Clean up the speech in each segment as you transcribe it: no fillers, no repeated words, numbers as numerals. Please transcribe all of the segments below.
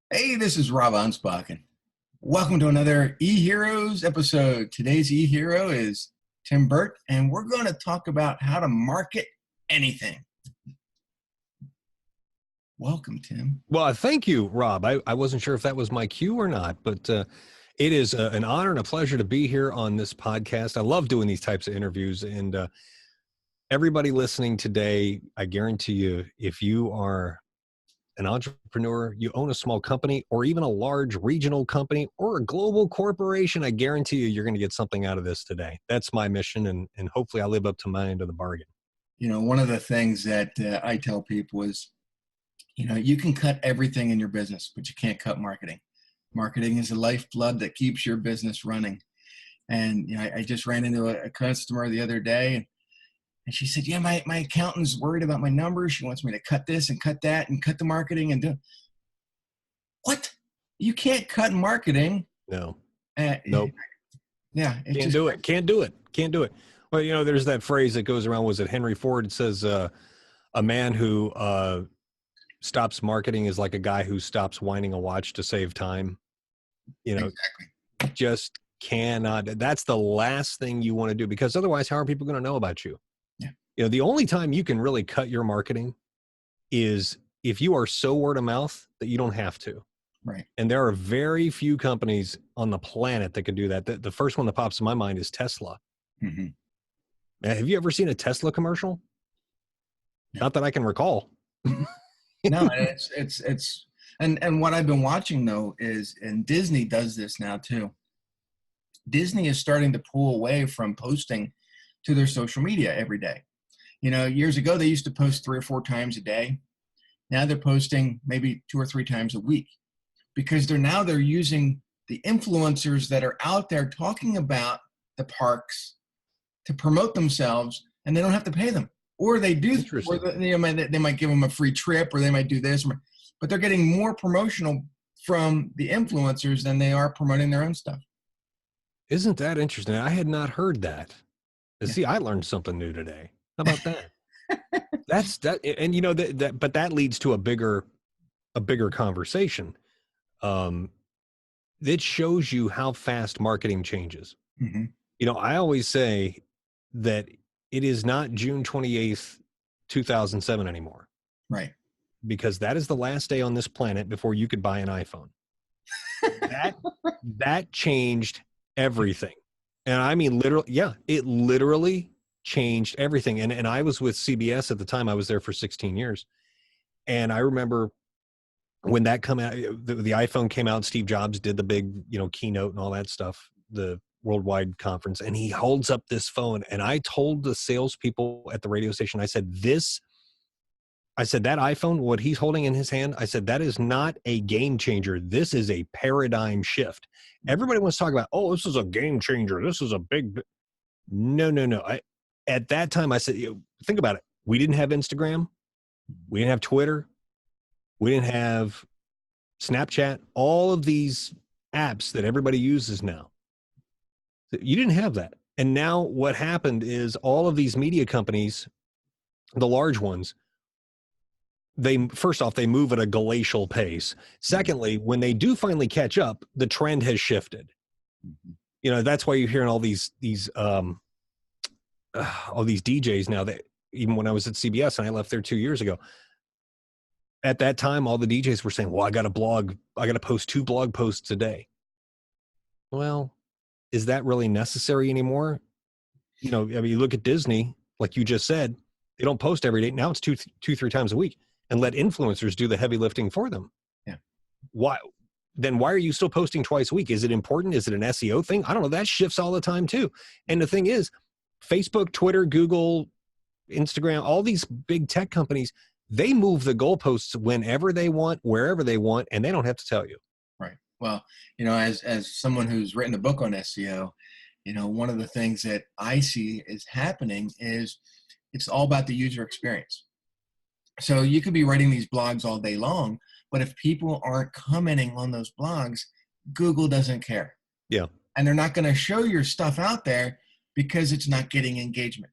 Hey, this is Rob Anspach, and welcome to another eHeroes episode. Today's eHero is Tim Burt, and we're going to talk about how to market anything. Welcome, Tim. Well, thank you, Rob. I wasn't sure if that was my cue or not, but it is an honor and a pleasure to be here on this podcast. I love doing these types of interviews, and everybody listening today, I guarantee you, if you are an entrepreneur, you own a small company or even a large regional company or a global corporation, I guarantee you're going to get something out of this today. That's my mission, and hopefully I live up to my end of the bargain. You know, one of the things that I tell people is, you can cut everything in your business, but you can't cut marketing. Marketing is the lifeblood that keeps your business running. And I just ran into a customer the other day, and she said, yeah, my accountant's worried about my numbers. She wants me to cut this and cut that and cut the marketing and do. What? You can't cut marketing. No. Nope. Yeah. Can't do it. Can't do it. Well, there's that phrase that goes around. Was it Henry Ford? It says a man who stops marketing is like a guy who stops winding a watch to save time. Exactly. Just cannot. That's the last thing you want to do, because otherwise, how are people going to know about you? Yeah. The only time you can really cut your marketing is if you are so word of mouth that you don't have to. Right. And there are very few companies on the planet that can do that. The first one that pops in my mind is Tesla. Mm-hmm. Have you ever seen a Tesla commercial? No. Not that I can recall. No, and what I've been watching though is, and Disney does this now too. Disney is starting to pull away from posting to their social media every day. Years ago they used to post 3 or 4 times a day. Now they're posting maybe 2 or 3 times a week, because they're using the influencers that are out there talking about the parks to promote themselves, and they don't have to pay them. Or they do, or they might give them a free trip, or they might do this, but they're getting more promotional from the influencers than they are promoting their own stuff. Isn't that interesting? I had not heard that. Yeah. See, I learned something new today. How about that? That's that, and but that leads to a bigger conversation. It shows you how fast marketing changes. Mm-hmm. I always say that it is not June 28th, 2007 anymore. Right. Because that is the last day on this planet before you could buy an iPhone. That changed everything. And I mean, it literally changed everything. And I was with CBS at the time. I was there for 16 years. And I remember when that came out, the iPhone came out, Steve Jobs did the big, keynote and all that stuff, the worldwide conference, and he holds up this phone. And I told the salespeople at the radio station, I said, that iPhone, what he's holding in his hand, I said, that is not a game changer. This is a paradigm shift. Everybody wants to talk about, oh, this is a game changer. This is a big, no. At that time, I said, think about it. We didn't have Instagram. We didn't have Twitter. We didn't have Snapchat. All of these apps that everybody uses now. You didn't have that. And now what happened is all of these media companies, the large ones, first off, they move at a glacial pace. Secondly, when they do finally catch up, the trend has shifted. Mm-hmm. That's why you're hearing all these DJs now, that even when I was at CBS and I left there 2 years ago, at that time, all the DJs were saying, well, I got to post 2 blog posts a day. Well, is that really necessary anymore? You look at Disney, like you just said, they don't post every day. Now it's 2-3 times a week, and let influencers do the heavy lifting for them. Yeah. Why are you still posting twice a week? Is it important? Is it an SEO thing? I don't know. That shifts all the time too. And the thing is, Facebook, Twitter, Google, Instagram, all these big tech companies, they move the goalposts whenever they want, wherever they want, and they don't have to tell you. Right. Well, as someone who's written a book on SEO, one of the things that I see is happening is it's all about the user experience. So you could be writing these blogs all day long, but if people aren't commenting on those blogs, Google doesn't care. Yeah. And they're not going to show your stuff out there because it's not getting engagement.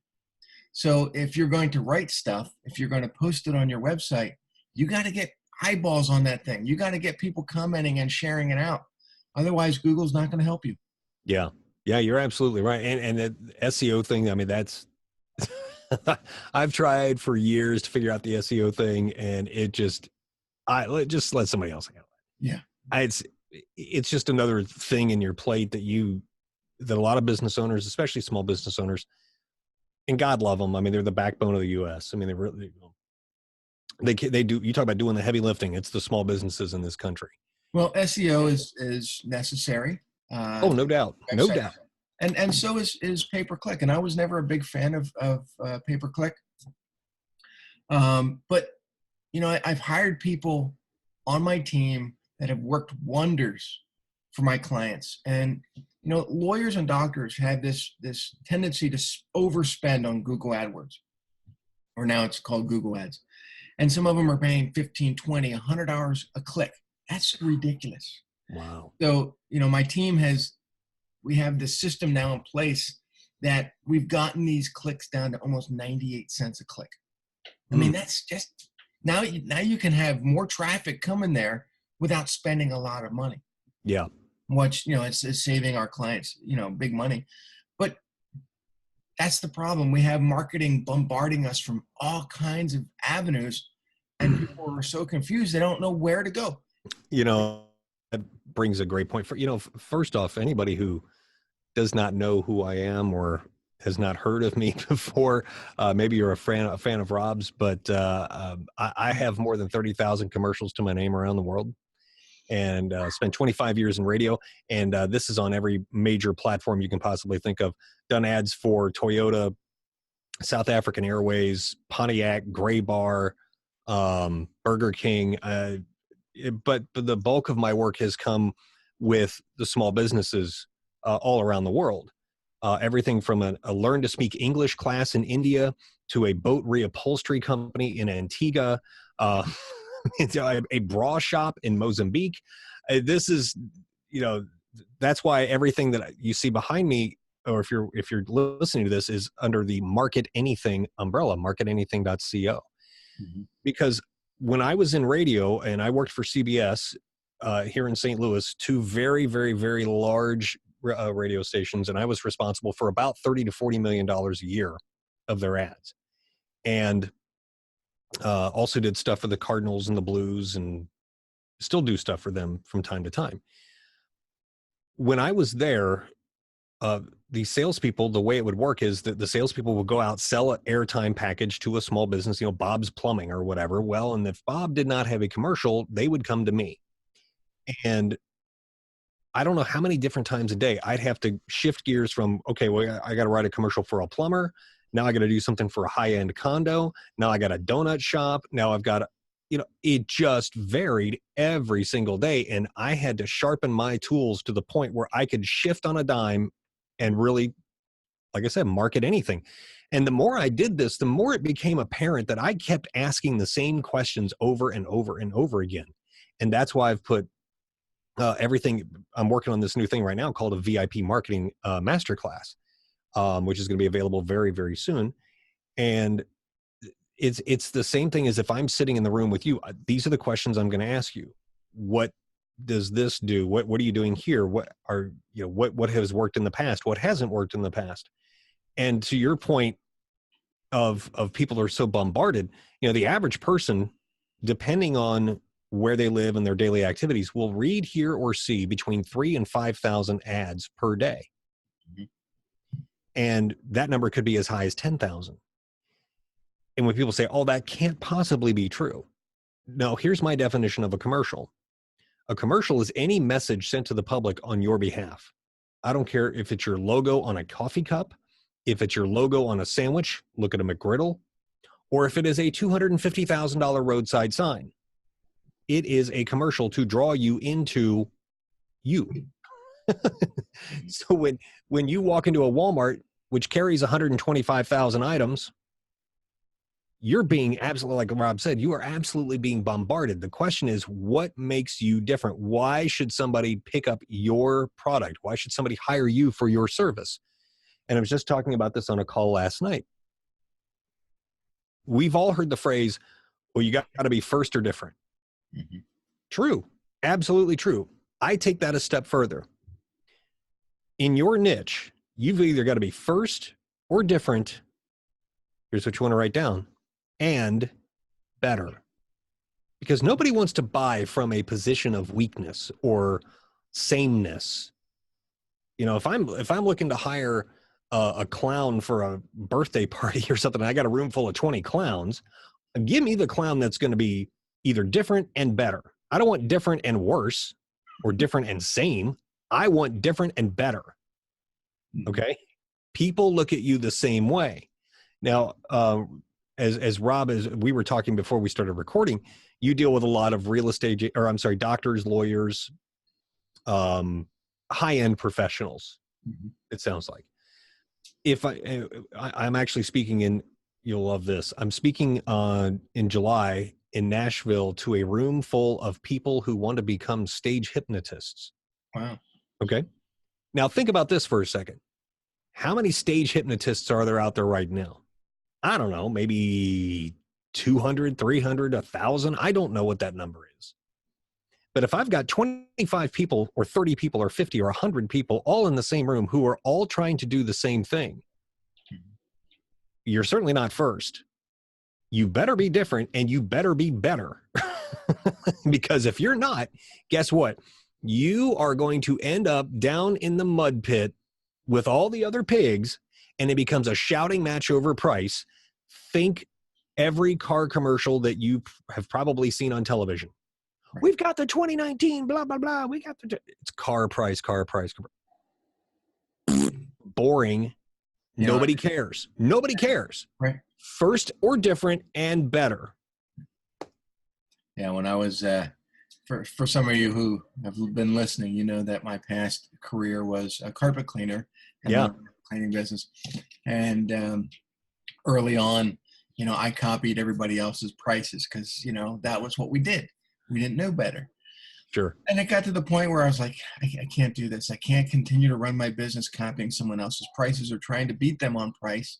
So if you're going to write stuff, if you're going to post it on your website, you got to get eyeballs on that thing. You got to get people commenting and sharing it out. Otherwise, Google's not going to help you. Yeah. Yeah, you're absolutely right. And the SEO thing, I mean, that's, I've tried for years to figure out the SEO thing, and it just let somebody else handle it. Yeah. It's just another thing in your plate that a lot of business owners, especially small business owners, and God love them. I mean, they're the backbone of the U.S. I mean, they really, they do. You talk about doing the heavy lifting. It's the small businesses in this country. Well, SEO is necessary. Oh, no doubt, no doubt. And so is pay-per-click. And I was never a big fan of pay-per-click. But I've hired people on my team that have worked wonders for my clients. And lawyers and doctors have this tendency to overspend on Google AdWords, or now it's called Google Ads. And some of them are paying 15, 20, $100 a click. That's ridiculous. Wow. So, my team we have this system now in place that we've gotten these clicks down to almost 98 cents a click. I mean, that's just, now you can have more traffic coming there without spending a lot of money. Yeah. Which, it's saving our clients, big money. But that's the problem. We have marketing bombarding us from all kinds of avenues, and people are so confused. They don't know where to go. That brings a great point. First off, anybody who does not know who I am or has not heard of me before, maybe you're a fan of Rob's, but I have more than 30,000 commercials to my name around the world, and spent 25 years in radio. And this is on every major platform you can possibly think of. Done ads for Toyota, South African Airways, Pontiac, Gray Bar, Burger King. But the bulk of my work has come with the small businesses all around the world. Everything from a learn to speak English class in India to a boat reupholstery company in Antigua, a bra shop in Mozambique. This is, that's why everything that you see behind me, or if you're listening to this, is under the Market Anything umbrella, marketanything.co. Mm-hmm. Because when I was in radio and I worked for CBS here in St. Louis, two very, very, very large radio stations, and I was responsible for about $30 to $40 million a year of their ads, and also did stuff for the Cardinals and the Blues, and still do stuff for them from time to time. When I was there, the salespeople, the way it would work is that the salespeople would go out, sell an airtime package to a small business, Bob's Plumbing or whatever. Well, and if Bob did not have a commercial, they would come to me. And I don't know how many different times a day I'd have to shift gears from, okay, well, I got to write a commercial for a plumber. Now I got to do something for a high-end condo. Now I got a donut shop. Now I've got, it just varied every single day. And I had to sharpen my tools to the point where I could shift on a dime and really, like I said, market anything. And the more I did this, the more it became apparent that I kept asking the same questions over and over and over again. And that's why I've put everything. I'm working on this new thing right now called a VIP marketing masterclass, which is going to be available very, very soon. And it's the same thing as if I'm sitting in the room with you. These are the questions I'm going to ask you. What does this do? What are you doing here? What has worked in the past? What hasn't worked in the past? And to your point of people are so bombarded, the average person, depending on where they live and their daily activities, will read, hear, or see between 3,000 and 5,000 ads per day. Mm-hmm. And that number could be as high as 10,000. And when people say, oh, that can't possibly be true. No, here's my definition of a commercial. A commercial is any message sent to the public on your behalf. I don't care if it's your logo on a coffee cup, if it's your logo on a sandwich, look at a McGriddle, or if it is a $250,000 roadside sign. It is a commercial to draw you into you. So when you walk into a Walmart, which carries 125,000 items, you're being absolutely, like Rob said, you are absolutely being bombarded. The question is, what makes you different? Why should somebody pick up your product? Why should somebody hire you for your service? And I was just talking about this on a call last night. We've all heard the phrase, well, you got to be first or different. Mm-hmm. True. Absolutely true. I take that a step further. In your niche, you've either got to be first or different. Here's what you want to write down. And better. Because nobody wants to buy from a position of weakness or sameness. You know, if I'm looking to hire a clown for a birthday party or something, and I got a room full of 20 clowns, give me the clown that's going to be either different and better. I don't want different and worse or different and same. I want different and better. Okay. People look at you the same way. Now, as Rob, as we were talking before we started recording, you deal with a lot of real estate, or I'm sorry, doctors, lawyers, high-end professionals. Mm-hmm. It sounds like. If I'm actually speaking in, you'll love this. I'm speaking in July in Nashville to a room full of people who want to become stage hypnotists. Wow. Okay. Now think about this for a second. How many stage hypnotists are there out there right now? I don't know, maybe 200, 300, 1,000. I don't know what that number is. But if I've got 25 people or 30 people or 50 or 100 people all in the same room who are all trying to do the same thing, you're certainly not first. You better be different and you better be better. Because if you're not, guess what? You are going to end up down in the mud pit with all the other pigs, and it becomes a shouting match over price. Think every car commercial that you have probably seen on television. Right. We've got the 2019, blah, blah, blah. We got it's car price. Boring. Yeah. Nobody cares. Nobody cares. Right. First or different and better. Yeah, when I was, for some of you who have been listening, you know that my past career was a carpet cleaner. Yeah. Cleaning business. And early on, you know, I copied everybody else's prices because, you know, that was what we did. We didn't know better. Sure. And it got to the point where I was like, I can't do this. I can't continue to run my business copying someone else's prices or trying to beat them on price.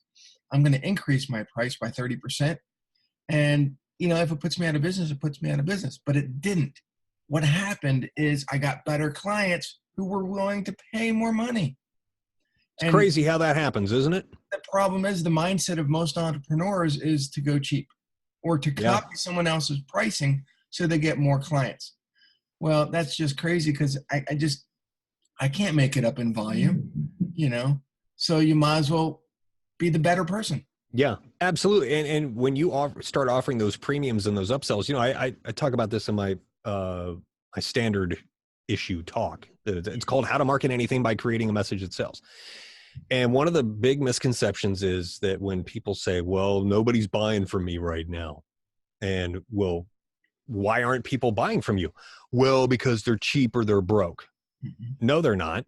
I'm going to increase my price by 30%. And, you know, if it puts me out of business, it puts me out of business. But it didn't. What happened is I got better clients who were willing to pay more money. It's crazy how that happens, isn't it? The problem is the mindset of most entrepreneurs is to go cheap or to copy someone else's pricing so they get more clients. Well, that's just crazy because I can't make it up in volume, you know, so you might as well be the better person. Yeah, absolutely. And when you start offering those premiums and those upsells, you know, I talk about this in my my standard issue talk. It's called How to Market Anything by Creating a Message That Sells. And one of the big misconceptions is that when people say, well, nobody's buying from me right now. And well, why aren't people buying from you? Well, because they're cheap or they're broke. Mm-hmm. No, they're not.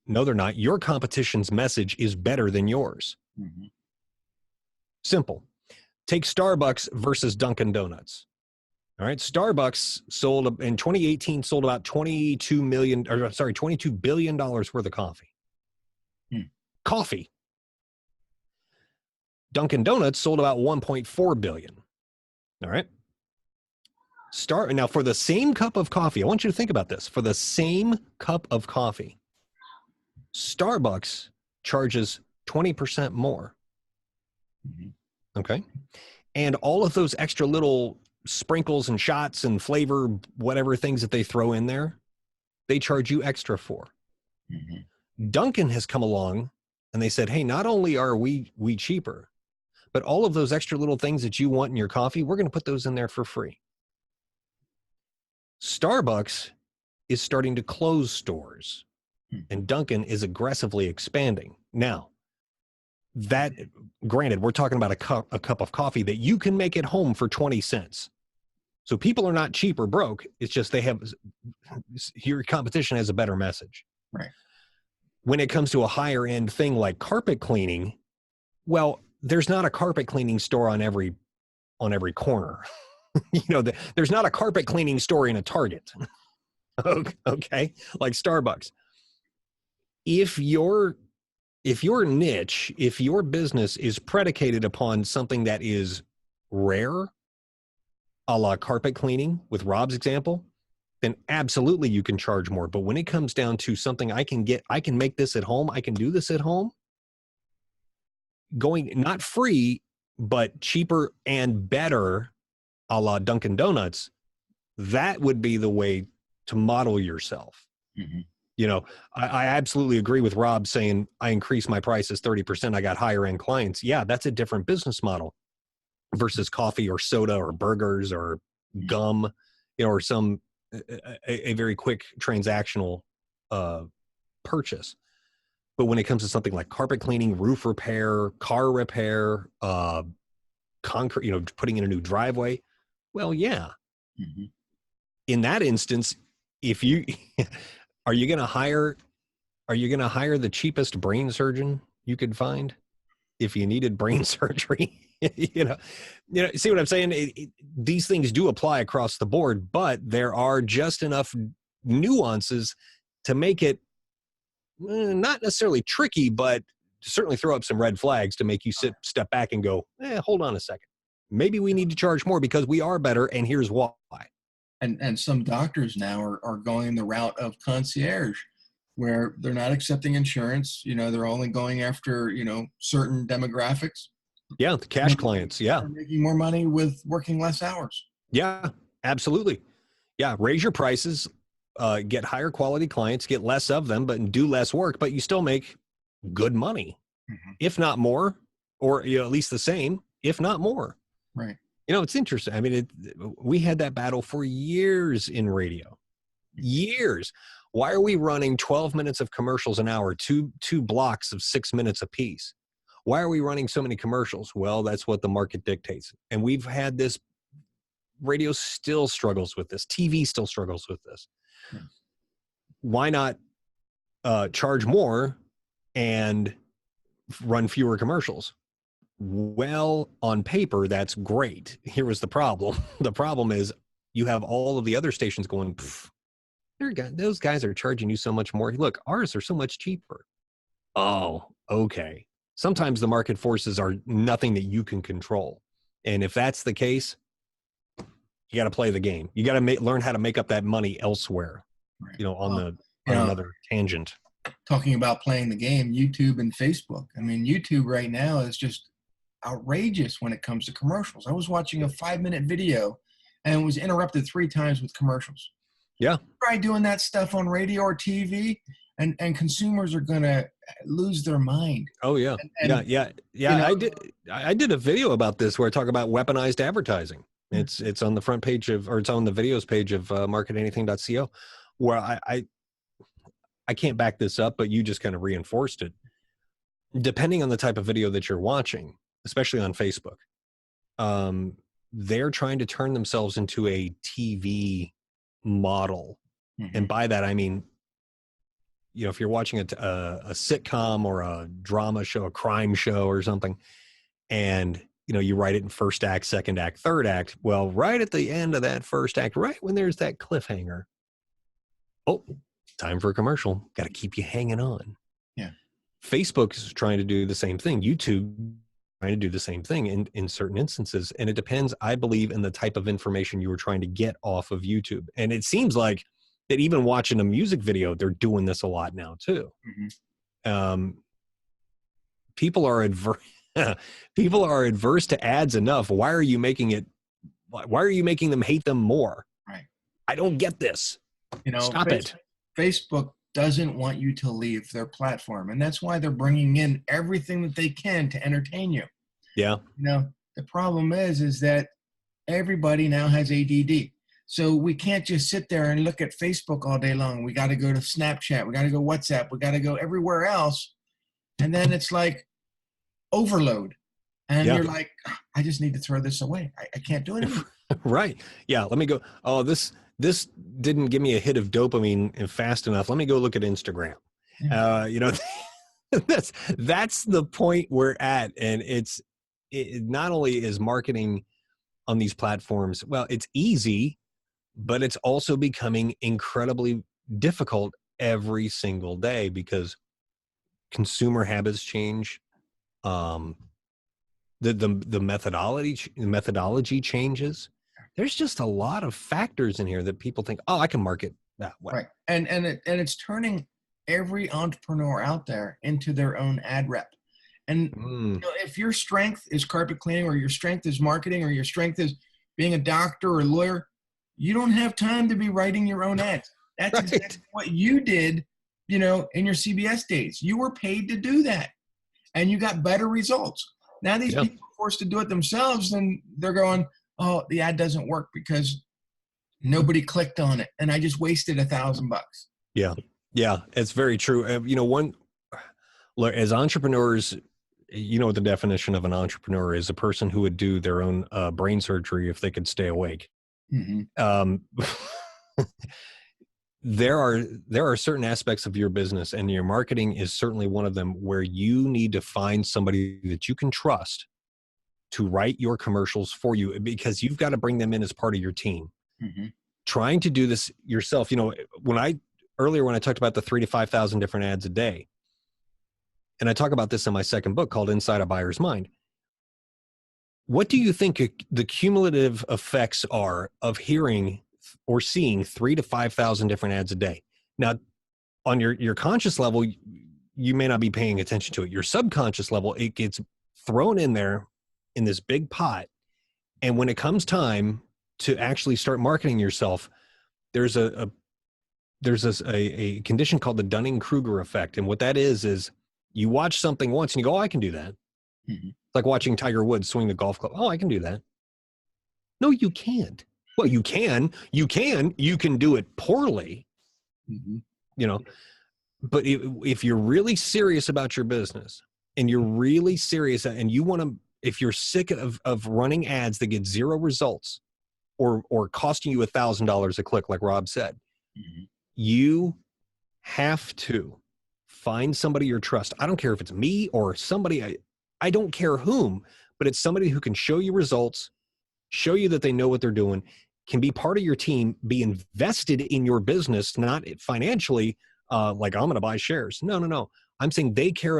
No, they're not. Your competition's message is better than yours. Mm-hmm. Simple. Take Starbucks versus Dunkin' Donuts. All right. Starbucks sold in 2018, sold about $22 billion worth of coffee. Coffee. Dunkin' Donuts sold about 1.4 billion. All right. Now for the same cup of coffee, I want you to think about this. For the same cup of coffee, Starbucks charges 20% more. Mm-hmm. Okay. And all of those extra little sprinkles and shots and flavor, whatever things that they throw in there, they charge you extra for. Mm-hmm. Dunkin' has come along and they said, hey, not only are we cheaper, but all of those extra little things that you want in your coffee, we're going to put those in there for free. Starbucks is starting to close stores and Dunkin' is aggressively expanding. Now, that granted, we're talking about a cup of coffee that you can make at home for 20 cents. So people are not cheap or broke. It's just your competition has a better message. Right. When it comes to a higher end thing like carpet cleaning, well, there's not a carpet cleaning store on every corner. You know, there's not a carpet cleaning store in a Target. Okay. Like Starbucks. If your niche, if your business is predicated upon something that is rare, a la carpet cleaning with Rob's example, then absolutely you can charge more. But when it comes down to something I can make this at home, I can do this at home, going not free, but cheaper and better, a la Dunkin' Donuts, that would be the way to model yourself. Mm-hmm. You know, I absolutely agree with Rob saying I increased my prices 30%. I got higher end clients. Yeah, that's a different business model versus coffee or soda or burgers or gum, you know, or some a very quick transactional purchase. But when it comes to something like carpet cleaning, roof repair, car repair, concrete, you know, putting in a new driveway, well, yeah. Mm-hmm. In that instance, if you are you going to hire the cheapest brain surgeon you could find if you needed brain surgery? you know, see what I'm saying? These things do apply across the board, but there are just enough nuances to make it not necessarily tricky, but certainly throw up some red flags to make you step back and go, hold on a second. Maybe we need to charge more because we are better, and here's why. And some doctors now are going the route of concierge, where they're not accepting insurance. You know, they're only going after, you know, certain demographics. Yeah, the cash clients. Yeah. They're making more money with working less hours. Yeah, absolutely. Yeah, raise your prices, get higher quality clients, get less of them, but do less work, but you still make good money, if not more, or at least the same, if not more. Right. You know, it's interesting. I mean, we had that battle for years in radio. Years. Why are we running 12 minutes of commercials an hour, two blocks of 6 minutes apiece? Why are we running so many commercials? Well, that's what the market dictates. And we've had this. Radio still struggles with this. TV still struggles with this. Why not charge more and run fewer commercials? Well, on paper, that's great. Here was the problem. The problem is you have all of the other stations going, those guys are charging you so much more. Look, ours are so much cheaper. Oh, okay. Sometimes the market forces are nothing that you can control. And if that's the case, you got to play the game. You got to learn how to make up that money elsewhere, right. You know, on another tangent. Talking about playing the game, YouTube and Facebook. I mean, YouTube right now is just outrageous when it comes to commercials. I was watching a 5-minute video and was interrupted 3 times with commercials. Yeah. Try doing that stuff on radio or TV, and consumers are going to lose their mind. Oh, yeah. Yeah. You know, I did a video about this where I talk about weaponized advertising. It's on the front page it's on the videos page of marketanything.co, where I can't back this up, but you just kind of reinforced it. Depending on the type of video that you're watching, especially on Facebook, they're trying to turn themselves into a TV model. And by that, I mean, you know, if you're watching a sitcom or a drama show, a crime show or something, and you know, you write it in first act, second act, third act. Well, right at the end of that first act, right when there's that cliffhanger, oh, time for a commercial. Got to keep you hanging on. Yeah. Facebook is trying to do the same thing. YouTube trying to do the same thing in certain instances. And it depends, I believe, in the type of information you were trying to get off of YouTube. And it seems like that even watching a music video, they're doing this a lot now too. People are adverse to ads enough. Why are you making them hate them more? Right. I don't get this. You know, stop it. Facebook doesn't want you to leave their platform, and that's why they're bringing in everything that they can to entertain you. Yeah. You know, the problem is that everybody now has ADD. So we can't just sit there and look at Facebook all day long. We got to go to Snapchat. We got to go WhatsApp. We got to go everywhere else. And then it's like overload. And you're like, I just need to throw this away. I can't do it anymore. Right. Yeah. Let me go. Oh, this didn't give me a hit of dopamine fast enough. Let me go look at Instagram. Yeah. You know, that's the point we're at. And it not only is marketing on these platforms, well, it's easy, but it's also becoming incredibly difficult every single day because consumer habits change. The methodology changes. There's just a lot of factors in here that people think, oh, I can market that way. Right. And it's turning every entrepreneur out there into their own ad rep. And if your strength is carpet cleaning, or your strength is marketing, or your strength is being a doctor or a lawyer, you don't have time to be writing your own ads. That's Right. exactly what you did, in your CBS days. You were paid to do that, and you got better results. Now these people are forced to do it themselves, and they're going, oh, the ad doesn't work because nobody clicked on it, and I just wasted $1,000. Yeah. Yeah. It's very true. As entrepreneurs, what the definition of an entrepreneur is: a person who would do their own brain surgery if they could stay awake. Mm-hmm. There are certain aspects of your business, and your marketing is certainly one of them, where you need to find somebody that you can trust to write your commercials for you, because you've got to bring them in as part of your team. Mm-hmm. Trying to do this yourself, when I talked about the 3,000 to 5,000 different ads a day, and I talk about this in my second book called Inside a Buyer's Mind. What do you think the cumulative effects are of hearing or seeing 3,000 to 5,000 different ads a day? Now, on your conscious level, you may not be paying attention to it. Your subconscious level, it gets thrown in there in this big pot. And when it comes time to actually start marketing yourself, there's a condition called the Dunning-Kruger effect. And what that is you watch something once and you go, oh, I can do that. Mm-hmm. It's like watching Tiger Woods swing the golf club. Oh, I can do that. No, you can't. Well, you can do it poorly, Mm-hmm. but if you're really serious about your business, and you're really serious, and you want to, if you're sick of running ads that get zero results, or costing you $1,000 a click, like Rob said, Mm-hmm. you have to find somebody you trust. I don't care if it's me or somebody, I don't care whom, but it's somebody who can show you results, show you that they know what they're doing, can be part of your team, be invested in your business, not financially, like I'm going to buy shares. No. I'm saying they care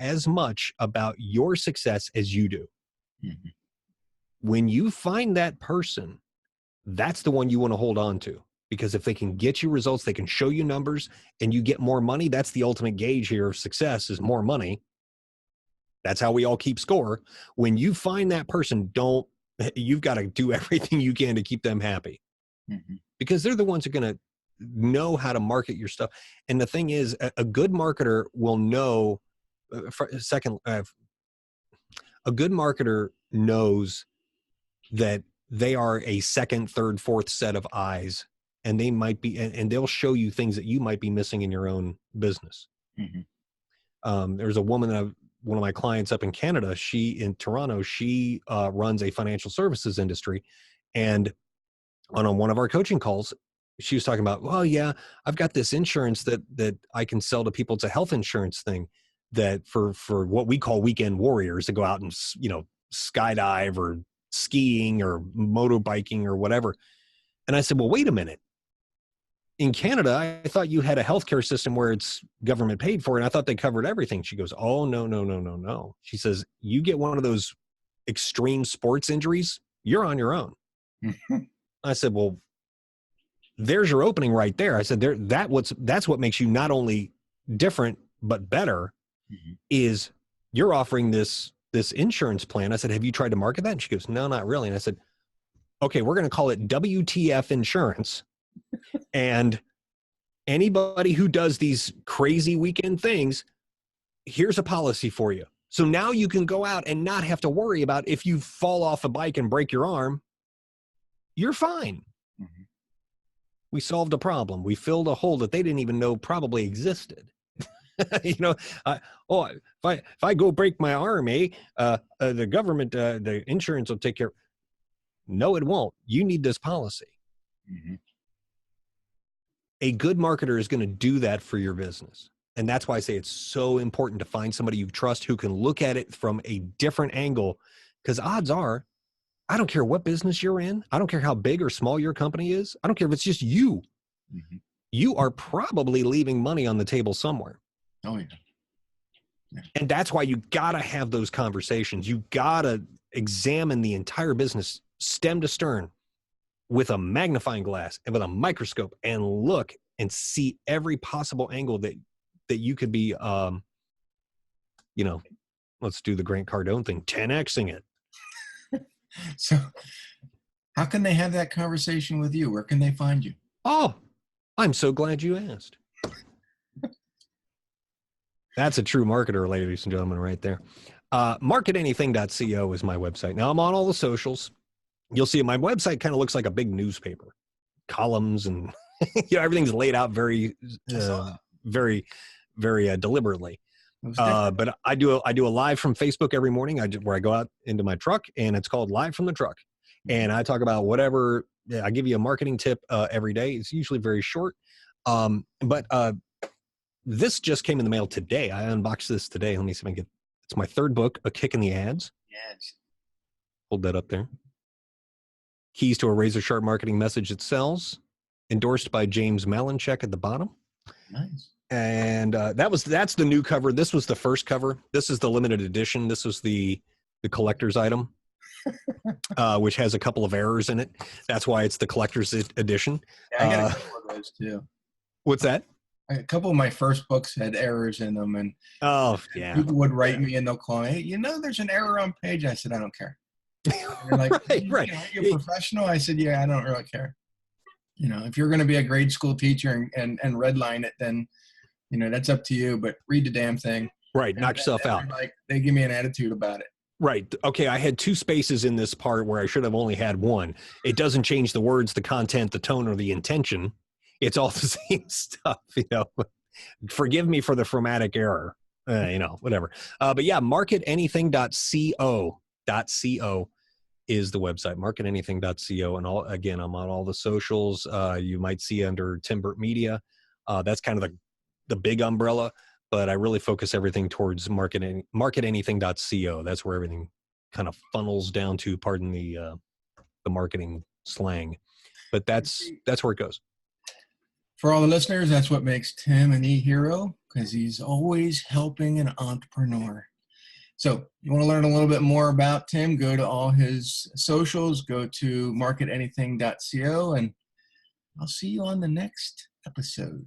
as much about your success as you do. Mm-hmm. When you find that person, that's the one you want to hold on to, because if they can get you results, they can show you numbers, and you get more money. That's the ultimate gauge here of success, is more money. That's how we all keep score. When you find that person, you've got to do everything you can to keep them happy, Mm-hmm. because they're the ones who are going to know how to market your stuff. And the thing is, a good marketer will know, a good marketer knows that they are a second, third, fourth set of eyes, and they might be, and they'll show you things that you might be missing in your own business. Mm-hmm. There's a woman, one of my clients up in Canada, in Toronto, she runs a financial services industry. And on one of our coaching calls, she was talking about, well, yeah, I've got this insurance that I can sell to people. It's a health insurance thing that for what we call weekend warriors to go out and, skydive or skiing or motorbiking or whatever. And I said, well, wait a minute. In Canada, I thought you had a healthcare system where it's government paid for, and I thought they covered everything. She goes, oh, no. She says, you get one of those extreme sports injuries, you're on your own. I said, well, there's your opening right there. I said, that's what makes you not only different, but better, is you're offering this insurance plan. I said, have you tried to market that? And she goes, no, not really. And I said, okay, we're going to call it WTF insurance. And anybody who does these crazy weekend things, here's a policy for you. So now you can go out and not have to worry about if you fall off a bike and break your arm, you're fine. Mm-hmm. We solved a problem. We filled a hole that they didn't even know probably existed. If I go break my arm, the government, the insurance will take care. No, it won't. You need this policy. Mm-hmm. A good marketer is going to do that for your business. And that's why I say it's so important to find somebody you trust who can look at it from a different angle. Because odds are, I don't care what business you're in. I don't care how big or small your company is. I don't care if it's just you. Mm-hmm. You are probably leaving money on the table somewhere. Oh, yeah. And that's why you got to have those conversations. You got to examine the entire business stem to stern with a magnifying glass and with a microscope and look and see every possible angle that you could be, let's do the Grant Cardone thing, 10Xing it. So how can they have that conversation with you? Where can they find you? Oh, I'm so glad you asked. That's a true marketer, ladies and gentlemen, right there. Marketanything.co is my website. Now I'm on all the socials. You'll see my website kind of looks like a big newspaper, columns, and everything's laid out very, very, very deliberately. But I do a live from Facebook every morning where I go out into my truck, and it's called Live from the Truck. And I talk about whatever. I give you a marketing tip every day. It's usually very short. But this just came in the mail today. I unboxed this today. Let me see if I can it's my third book, A Kick in the Ads. Yes. Hold that up there. Keys to a razor sharp marketing message that sells. Endorsed by James Malinchek at the bottom. Nice. And that's the new cover. This was the first cover. This is the limited edition. This was the collector's item, which has a couple of errors in it. That's why it's the collector's edition. Yeah, I got a couple of those too. What's that? A couple of my first books had errors in them, and people would write me and they'll call me, hey, there's an error on page. I said, I don't care. They're like, right. You're a professional. I said, yeah, I don't really care. If you're going to be a grade school teacher and redline it, then that's up to you. But read the damn thing. Right, knock yourself out. They give me an attitude about it. Right. Okay, I had 2 spaces in this part where I should have only had 1. It doesn't change the words, the content, the tone, or the intention. It's all the same stuff, Forgive me for the chromatic error, whatever. But yeah, marketanything.co is the website, marketanything.co. And I'm on all the socials. You might see under Tim Burt Media. That's kind of the big umbrella, but I really focus everything towards marketanything.co. That's where everything kind of funnels down to, pardon the marketing slang, but that's where it goes. For all the listeners, that's what makes Tim an e-hero, because he's always helping an entrepreneur. So you want to learn a little bit more about Tim, go to all his socials, go to marketanything.co, and I'll see you on the next episode.